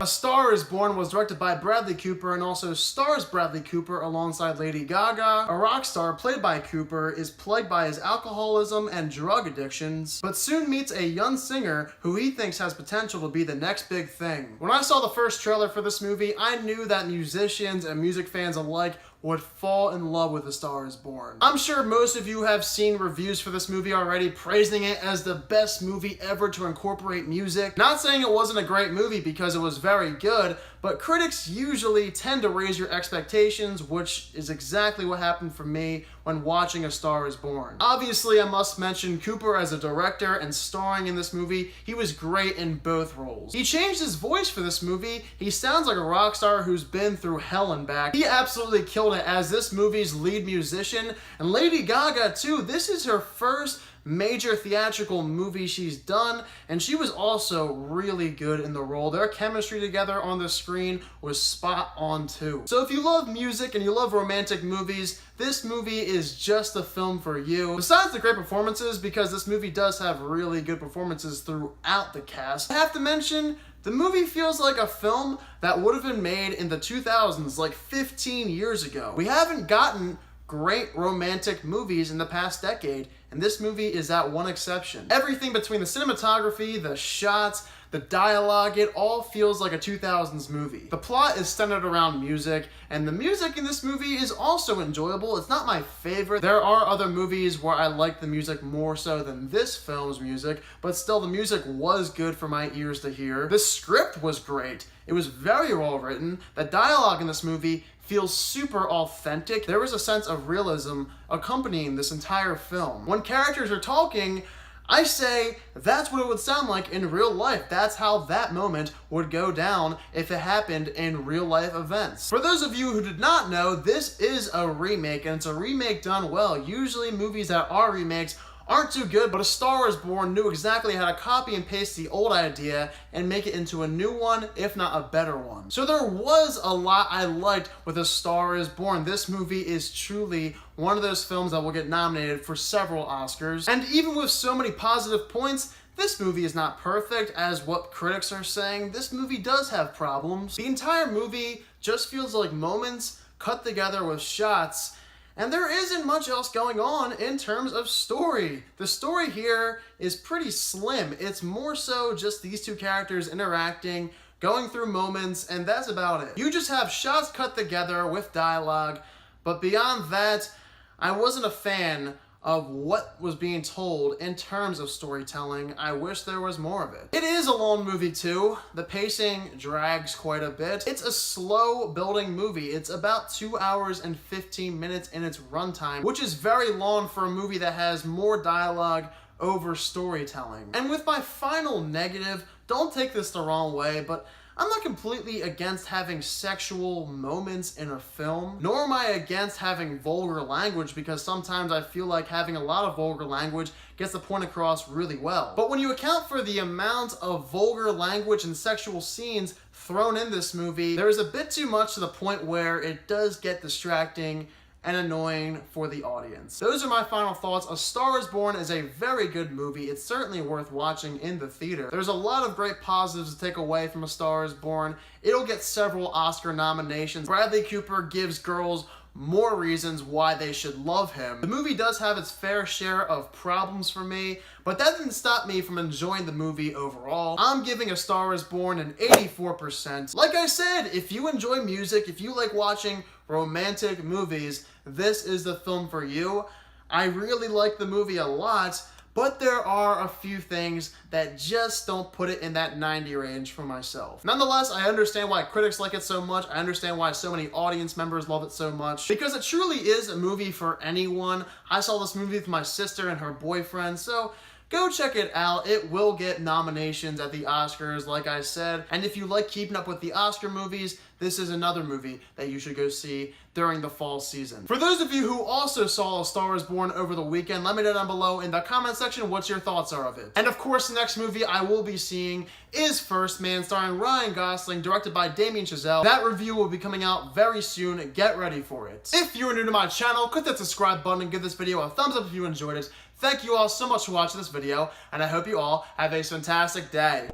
Star is Born was directed by Bradley Cooper and also stars Bradley Cooper alongside Lady Gaga. A rock star played by Cooper is plagued by his alcoholism and drug addictions, but soon meets a young singer who he thinks has potential to be the next big thing. When I saw the first trailer for this movie, I knew that musicians and music fans alike would fall in love with A Star is Born. I'm sure most of you have seen reviews for this movie already, praising it as the best movie ever to incorporate music. Not saying it wasn't a great movie because it was very good, but critics usually tend to raise your expectations, which is exactly what happened for me when watching A Star is Born. Obviously, I must mention Cooper as a director and starring in this movie. He was great in both roles. He changed his voice for this movie. He sounds like a rock star who's been through hell and back. He absolutely killed it as this movie's lead musician. And Lady Gaga too, this is her first major theatrical movie she's done, and she was also really good in the role. Their chemistry together on the screen was spot on too. So if you love music and you love romantic movies, this movie is just the film for you. Besides the great performances, because this movie does have really good performances throughout the cast, I have to mention the movie feels like a film that would have been made in the 2000s, like 15 years ago. We haven't gotten great romantic movies in the past decade, and this movie is that one exception. Everything between the cinematography, the shots, the dialogue, it all feels like a 2000s movie. The plot is centered around music, and the music in this movie is also enjoyable. It's not my favorite. There are other movies where I like the music more so than this film's music, but still the music was good for my ears to hear. The script was great. It was very well written. The dialogue in this movie feels super authentic. There is a sense of realism accompanying this entire film. When characters are talking, I say that's what it would sound like in real life. That's how that moment would go down if it happened in real life events. For those of you who did not know, this is a remake, and it's a remake done well. Usually movies that are remakes aren't too good, but A Star is Born knew exactly how to copy and paste the old idea and make it into a new one, if not a better one. So there was a lot I liked with A Star is Born. This movie is truly one of those films that will get nominated for several Oscars. And even with so many positive points, this movie is not perfect, as what critics are saying. This movie does have problems. The entire movie just feels like moments cut together with shots, and there isn't much else going on in terms of story. The story here is pretty slim. It's more so just these two characters interacting, going through moments, and that's about it. You just have shots cut together with dialogue, but beyond that, I wasn't a fan of what was being told in terms of storytelling. I wish there was more of it. It is a long movie too. The pacing drags quite a bit. It's a slow building movie. It's about 2 hours and 15 minutes in its runtime, which is very long for a movie that has more dialogue over storytelling. And with my final negative, don't take this the wrong way, but I'm not completely against having sexual moments in a film, nor am I against having vulgar language, because sometimes I feel like having a lot of vulgar language gets the point across really well. But when you account for the amount of vulgar language and sexual scenes thrown in this movie, there is a bit too much to the point where it does get distracting and annoying for the audience. Those are my final thoughts. A Star is Born is a very good movie. It's certainly worth watching in the theater. There's a lot of great positives to take away from A Star is Born. It'll get several Oscar nominations. Bradley Cooper gives girls more reasons why they should love him. The movie does have its fair share of problems for me, but that didn't stop me from enjoying the movie overall. I'm giving A Star is Born an 84%. Like I said, if you enjoy music, if you like watching romantic movies, this is the film for you. I really like the movie a lot, but there are a few things that just don't put it in that 90 range for myself. Nonetheless, I understand why critics like it so much. I understand why so many audience members love it so much, because it truly is a movie for anyone. I saw this movie with my sister and her boyfriend, so go check it out. It will get nominations at the Oscars, like I said. And if you like keeping up with the Oscar movies, this is another movie that you should go see during the fall season. For those of you who also saw A Star is Born over the weekend, let me know down below in the comment section what your thoughts are of it. And of course, the next movie I will be seeing is First Man, starring Ryan Gosling, directed by Damien Chazelle. That review will be coming out very soon. Get ready for it. If you are new to my channel, click that subscribe button and give this video a thumbs up if you enjoyed it. Thank you all so much for watching this video, and I hope you all have a fantastic day.